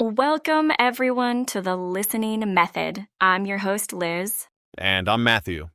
Welcome, everyone, to the Listening Method. I'm your host, Liz. And I'm Matthew.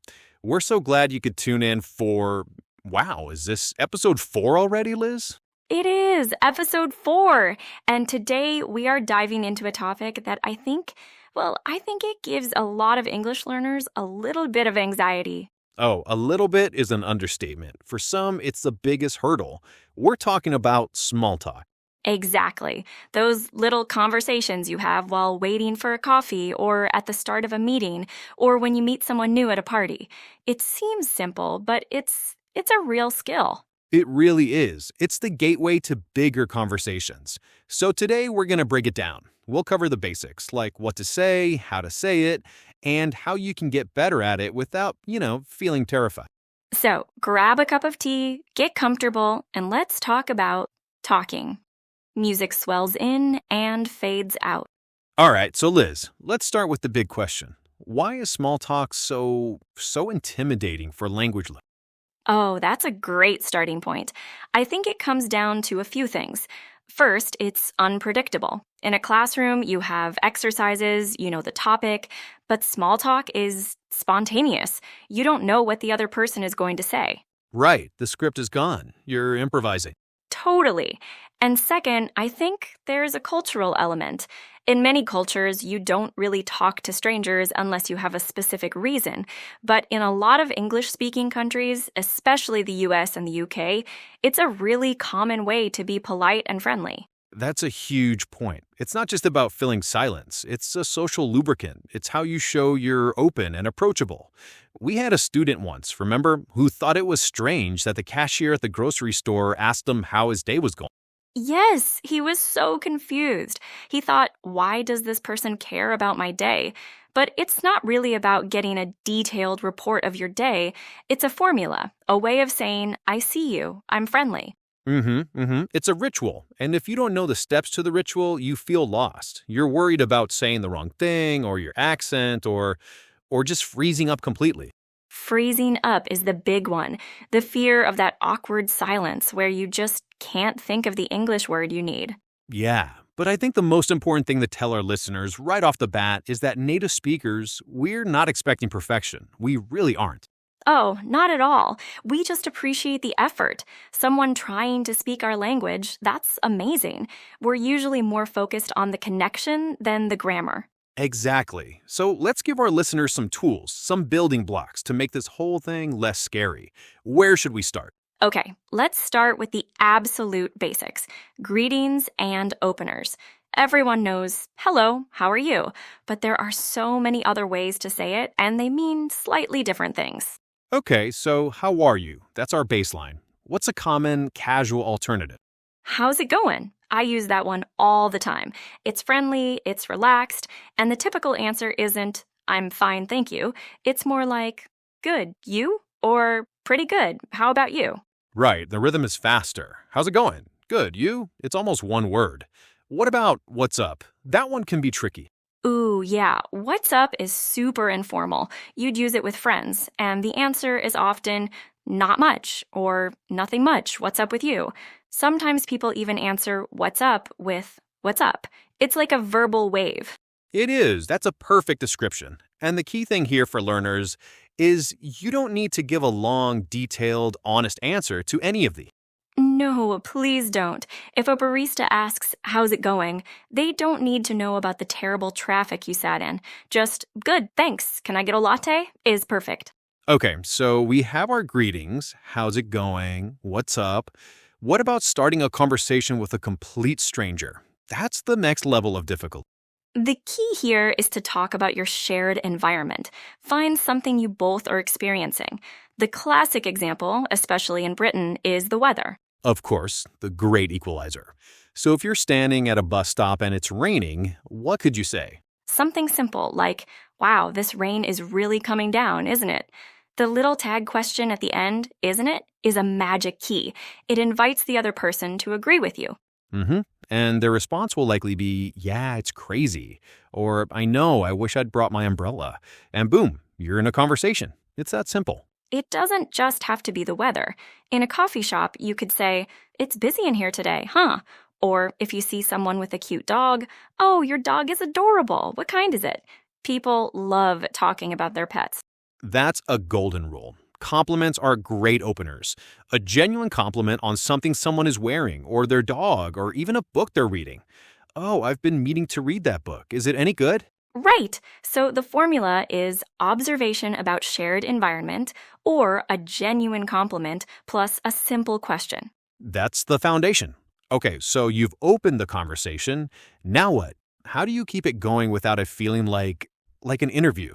We're so glad you could tune in for. Wow, is this episode 4 already, Liz? It is episode 4, and today we are diving into a topic that I think it gives a lot of English learners a little bit of anxiety. Oh, a little bit is an understatement. For some, it's the biggest hurdle. We're talking about small talk. Exactly. Those little conversations you have while waiting for a coffee or at the start of a meeting or when you meet someone new at a party. It seems simple, but it's a real skill. It really is. It's the gateway to bigger conversations. So today we're going to break it down. We'll cover the basics, like what to say, how to say it, and how you can get better at it without, feeling terrified. So, grab a cup of tea, get comfortable, and let's talk about talking. Music swells in and fades out. All right, so Liz, let's start with the big question. Why is small talk so intimidating for language learners? Oh, that's a great starting point. I think it comes down to a few things. First, it's unpredictable. In a classroom, you have exercises, you know the topic, but small talk is spontaneous. You don't know what the other person is going to say. Right, the script is gone. You're improvising. Totally. And second, I think there's a cultural element. In many cultures, you don't really talk to strangers unless you have a specific reason. But in a lot of English-speaking countries, especially the US and the UK, it's a really common way to be polite and friendly. That's a huge point. It's not just about filling silence. It's a social lubricant. It's how you show you're open and approachable. We had a student once, remember, who thought it was strange that the cashier at the grocery store asked him how his day was going. Yes, he was so confused. He thought, why does this person care about my day? But it's not really about getting a detailed report of your day. It's a formula, a way of saying, I see you, I'm friendly. It's a ritual, and if you don't know the steps to the ritual, you feel lost. You're worried about saying the wrong thing, or your accent, or just freezing up completely. Freezing up is the big one, the fear of that awkward silence where you just can't think of the English word you need. Yeah, but I think the most important thing to tell our listeners right off the bat is that native speakers, we're not expecting perfection. We really aren't. Oh, not at all. We just appreciate the effort. Someone trying to speak our language, that's amazing. We're usually more focused on the connection than the grammar. Exactly. So let's give our listeners some tools, some building blocks to make this whole thing less scary. Where should we start? Okay, let's start with the absolute basics, greetings and openers. Everyone knows, hello, how are you? But there are so many other ways to say it, and they mean slightly different things. Okay, so how are you? That's our baseline. What's a common, casual alternative? How's it going? I use that one all the time. It's friendly, it's relaxed, and the typical answer isn't, I'm fine, thank you. It's more like, good, you? Or pretty good, how about you? Right, the rhythm is faster. How's it going? Good, you? It's almost one word. What about what's up? That one can be tricky. Ooh, yeah, what's up is super informal. You'd use it with friends, and the answer is often, not much, or nothing much, what's up with you? Sometimes people even answer what's up with what's up. It's like a verbal wave. It is. That's a perfect description. And the key thing here for learners is you don't need to give a long, detailed, honest answer to any of these. No, please don't. If a barista asks, how's it going? They don't need to know about the terrible traffic you sat in. Just, good, thanks. Can I get a latte? Is perfect. Okay, so we have our greetings. How's it going? What's up? What about starting a conversation with a complete stranger? That's the next level of difficulty. The key here is to talk about your shared environment. Find something you both are experiencing. The classic example, especially in Britain, is the weather. Of course, the great equalizer. So if you're standing at a bus stop and it's raining, what could you say? Something simple like, wow, this rain is really coming down, isn't it? The little tag question at the end, isn't it, is a magic key. It invites the other person to agree with you. And their response will likely be, yeah, it's crazy. Or, I know, I wish I'd brought my umbrella. And boom, you're in a conversation. It's that simple. It doesn't just have to be the weather. In a coffee shop, you could say, it's busy in here today, huh? Or if you see someone with a cute dog, "Oh, your dog is adorable. What kind is it?" People love talking about their pets. That's a golden rule. Compliments are great openers. A genuine compliment on something someone is wearing, or their dog, or even a book they're reading. Oh, I've been meaning to read that book. Is it any good? Right. So the formula is observation about shared environment or a genuine compliment plus a simple question. That's the foundation. Okay, so you've opened the conversation. Now what? How do you keep it going without it feeling like an interview?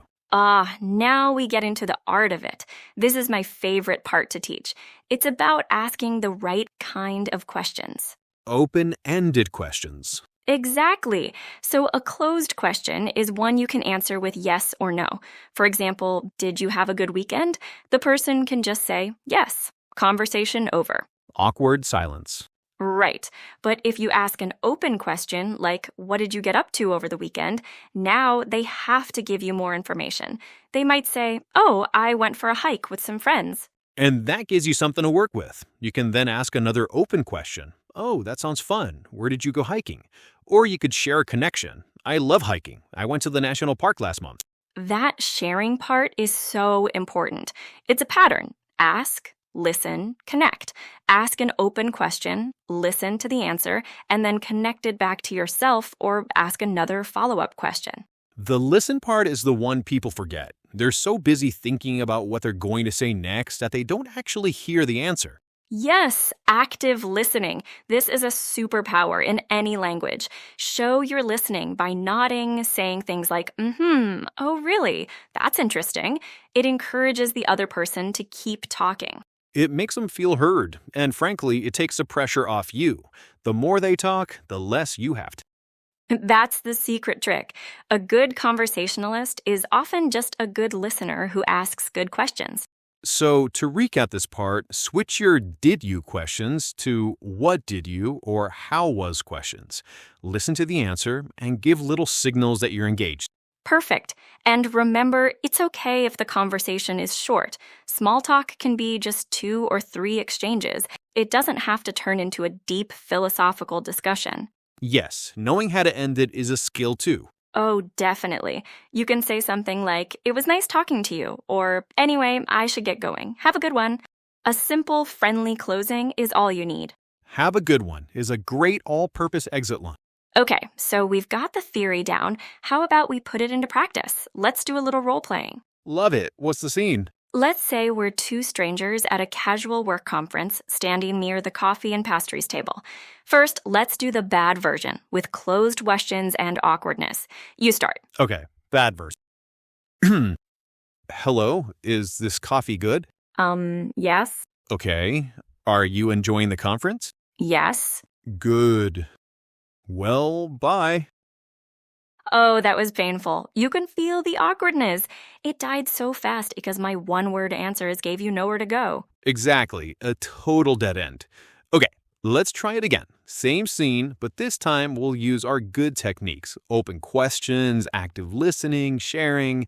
Now we get into the art of it. This is my favorite part to teach. It's about asking the right kind of questions. Open-ended questions. Exactly. So a closed question is one you can answer with yes or no. For example, did you have a good weekend? The person can just say yes. Conversation over. Awkward silence. Right. But if you ask an open question, like, what did you get up to over the weekend? Now they have to give you more information. They might say, oh, I went for a hike with some friends. And that gives you something to work with. You can then ask another open question. Oh, that sounds fun. Where did you go hiking? Or you could share a connection. I love hiking. I went to the national park last month. That sharing part is so important. It's a pattern. Ask, listen, connect. Ask an open question, listen to the answer, and then connect it back to yourself or ask another follow-up question. The listen part is the one people forget. They're so busy thinking about what they're going to say next that they don't actually hear the answer. Yes, active listening. This is a superpower in any language. Show you're listening by nodding, saying things like, oh, really? That's interesting. It encourages the other person to keep talking. It makes them feel heard, and frankly, it takes the pressure off you. The more they talk, the less you have to. That's the secret trick. A good conversationalist is often just a good listener who asks good questions. So, to recap this part, switch your did you questions to what did you or how was questions. Listen to the answer and give little signals that you're engaged. Perfect. And remember, it's okay if the conversation is short. Small talk can be just 2 or 3 exchanges. It doesn't have to turn into a deep philosophical discussion. Yes, knowing how to end it is a skill too. Oh, definitely. You can say something like, it was nice talking to you, or anyway, I should get going. Have a good one. A simple, friendly closing is all you need. Have a good one is a great all-purpose exit line. Okay, so we've got the theory down. How about we put it into practice? Let's do a little role-playing. Love it. What's the scene? Let's say we're 2 strangers at a casual work conference standing near the coffee and pastries table. First, let's do the bad version with closed questions and awkwardness. You start. Okay, bad verse. Hello, is this coffee good? Yes. Okay. Are you enjoying the conference? Yes. Good. Well, bye. Oh, that was painful. You can feel the awkwardness. It died so fast because my one-word answers gave you nowhere to go. Exactly, a total dead end. Okay, let's try it again. Same scene, but this time we'll use our good techniques. Open questions, active listening, sharing.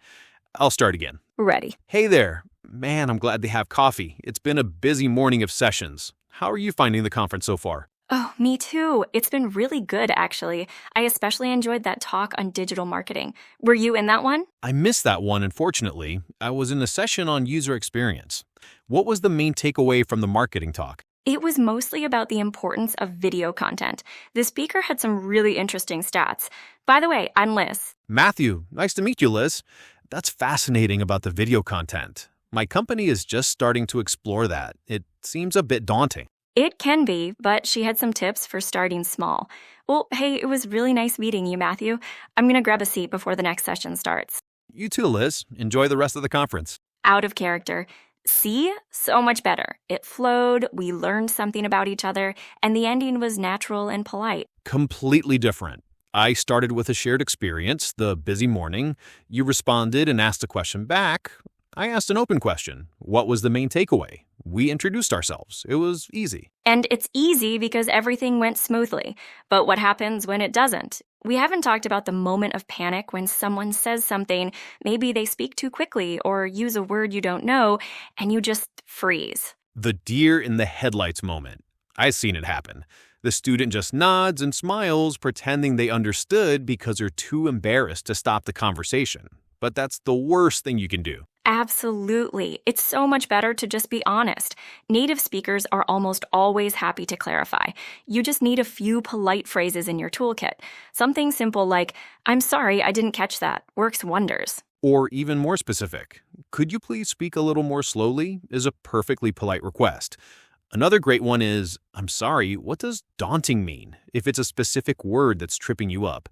I'll start again. Ready. Hey there. Man, I'm glad to have coffee. It's been a busy morning of sessions. How are you finding the conference so far? Oh, me too. It's been really good, actually. I especially enjoyed that talk on digital marketing. Were you in that one? I missed that one, unfortunately. I was in a session on user experience. What was the main takeaway from the marketing talk? It was mostly about the importance of video content. The speaker had some really interesting stats. By the way, I'm Liz. Matthew, nice to meet you, Liz. That's fascinating about the video content. My company is just starting to explore that. It seems a bit daunting. It can be, but she had some tips for starting small. Well, hey, it was really nice meeting you, Matthew. I'm going to grab a seat before the next session starts. You too, Liz. Enjoy the rest of the conference. Out of character. See? So much better. It flowed, we learned something about each other, and the ending was natural and polite. Completely different. I started with a shared experience, the busy morning. You responded and asked a question back. I asked an open question. What was the main takeaway? We introduced ourselves. It was easy. And it's easy because everything went smoothly. But what happens when it doesn't? We haven't talked about the moment of panic when someone says something, maybe they speak too quickly or use a word you don't know, and you just freeze. The deer in the headlights moment. I've seen it happen. The student just nods and smiles, pretending they understood because they're too embarrassed to stop the conversation. But that's the worst thing you can do. Absolutely. It's so much better to just be honest. Native speakers are almost always happy to clarify. You just need a few polite phrases in your toolkit. Something simple like, "I'm sorry, I didn't catch that," works wonders. Or even more specific, "Could you please speak a little more slowly?" is a perfectly polite request. Another great one is, "I'm sorry, what does daunting mean?" if it's a specific word that's tripping you up.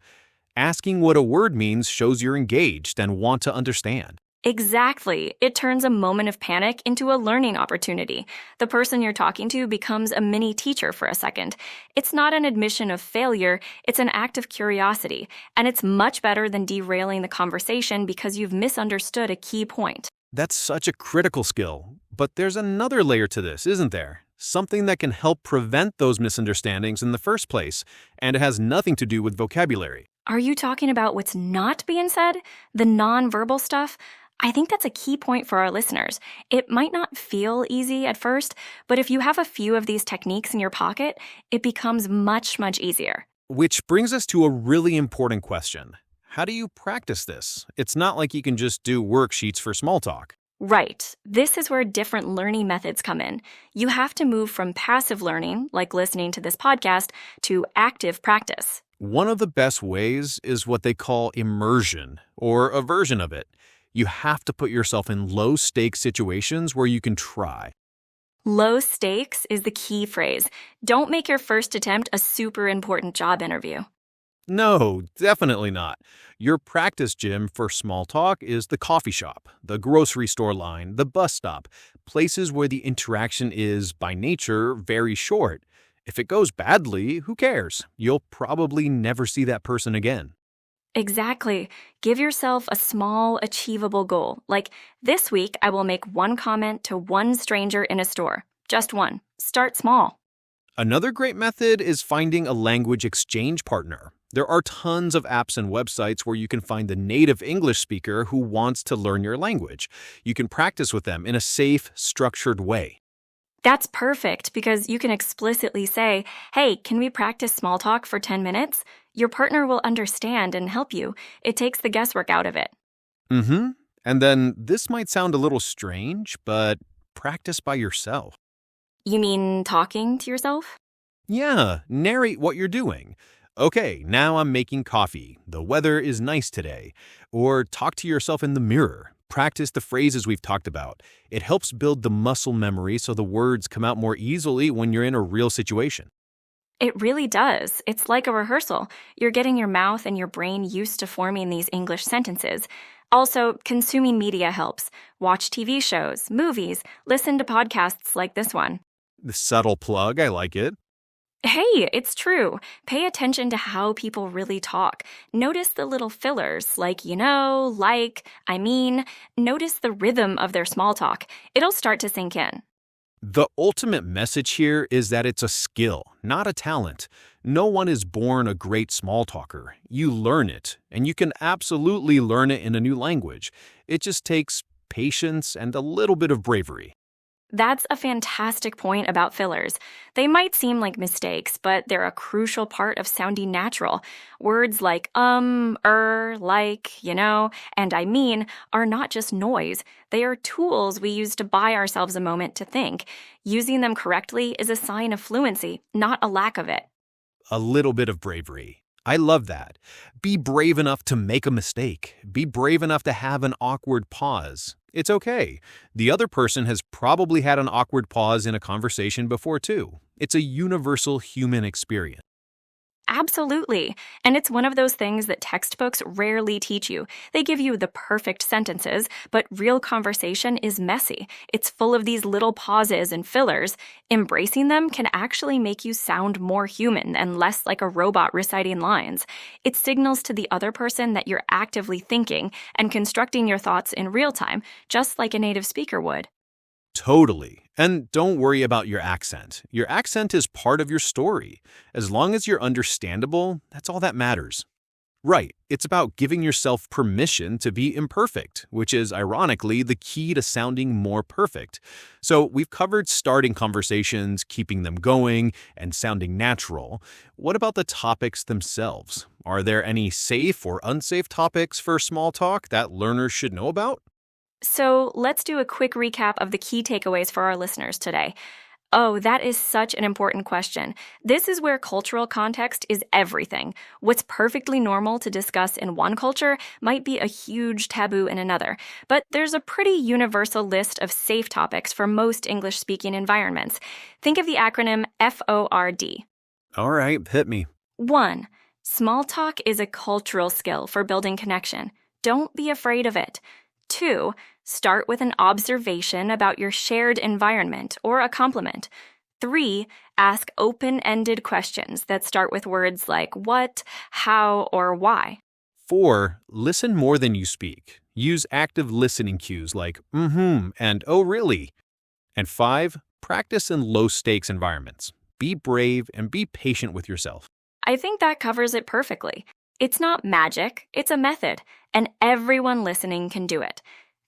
Asking what a word means shows you're engaged and want to understand. Exactly. It turns a moment of panic into a learning opportunity. The person you're talking to becomes a mini teacher for a second. It's not an admission of failure, it's an act of curiosity, and it's much better than derailing the conversation because you've misunderstood a key point. That's such a critical skill. But there's another layer to this, isn't there? Something that can help prevent those misunderstandings in the first place, and it has nothing to do with vocabulary. Are you talking about what's not being said? The nonverbal stuff? I think that's a key point for our listeners. It might not feel easy at first, but if you have a few of these techniques in your pocket, it becomes much, much easier. Which brings us to a really important question. How do you practice this? It's not like you can just do worksheets for small talk. Right. This is where different learning methods come in. You have to move from passive learning, like listening to this podcast, to active practice. One of the best ways is what they call immersion, or a version of it. You have to put yourself in low-stakes situations where you can try. Low stakes is the key phrase. Don't make your first attempt a super important job interview. No, definitely not. Your practice gym for small talk is the coffee shop, the grocery store line, the bus stop, places where the interaction is, by nature, very short. If it goes badly, who cares? You'll probably never see that person again. Exactly. Give yourself a small, achievable goal. Like, this week, I will make one comment to one stranger in a store. Just one. Start small. Another great method is finding a language exchange partner. There are tons of apps and websites where you can find the native English speaker who wants to learn your language. You can practice with them in a safe, structured way. That's perfect because you can explicitly say, "Hey, can we practice small talk for 10 minutes? Your partner will understand and help you. It takes the guesswork out of it. And then this might sound a little strange, but practice by yourself. You mean talking to yourself? Yeah, narrate what you're doing. Okay, now I'm making coffee. The weather is nice today. Or talk to yourself in the mirror. Practice the phrases we've talked about. It helps build the muscle memory so the words come out more easily when you're in a real situation. It really does. It's like a rehearsal. You're getting your mouth and your brain used to forming these English sentences. Also, consuming media helps. Watch TV shows, movies, listen to podcasts like this one. The subtle plug, I like it. Hey, it's true. Pay attention to how people really talk. Notice the little fillers, like, like, I mean. Notice the rhythm of their small talk. It'll start to sink in. The ultimate message here is that it's a skill, not a talent. No one is born a great small talker. You learn it, and you can absolutely learn it in a new language. It just takes patience and a little bit of bravery. That's a fantastic point about fillers. They might seem like mistakes, but they're a crucial part of sounding natural. Words like like, and I mean are not just noise. They are tools we use to buy ourselves a moment to think. Using them correctly is a sign of fluency, not a lack of it. A little bit of bravery. I love that. Be brave enough to make a mistake. Be brave enough to have an awkward pause. It's okay. The other person has probably had an awkward pause in a conversation before too. It's a universal human experience. Absolutely. And it's one of those things that textbooks rarely teach you. They give you the perfect sentences, but real conversation is messy. It's full of these little pauses and fillers. Embracing them can actually make you sound more human and less like a robot reciting lines. It signals to the other person that you're actively thinking and constructing your thoughts in real time, just like a native speaker would. Totally. And don't worry about your accent. Your accent is part of your story. As long as you're understandable, that's all that matters. Right. It's about giving yourself permission to be imperfect, which is ironically the key to sounding more perfect. So, we've covered starting conversations, keeping them going, and sounding natural. What about the topics themselves? Are there any safe or unsafe topics for small talk that learners should know about? So let's do a quick recap of the key takeaways for our listeners today. Oh, that is such an important question. This is where cultural context is everything. What's perfectly normal to discuss in one culture might be a huge taboo in another. But there's a pretty universal list of safe topics for most English speaking environments. Think of the acronym FORD. All right, hit me. 1. Small talk is a cultural skill for building connection. Don't be afraid of it. 2. Start with an observation about your shared environment or a compliment. 3. Ask open-ended questions that start with words like what, how, or why. 4. Listen more than you speak. Use active listening cues like and oh really. And 5. Practice in low-stakes environments. Be brave and be patient with yourself. I think that covers it perfectly. It's not magic, it's a method, and everyone listening can do it.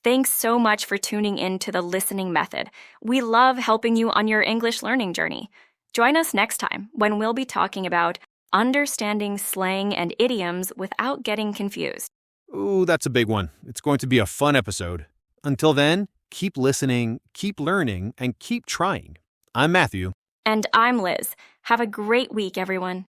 Thanks so much for tuning in to the Listening Method. We love helping you on your English learning journey. Join us next time when we'll be talking about understanding slang and idioms without getting confused. Ooh, that's a big one. It's going to be a fun episode. Until then, keep listening, keep learning, and keep trying. I'm Matthew. And I'm Liz. Have a great week, everyone.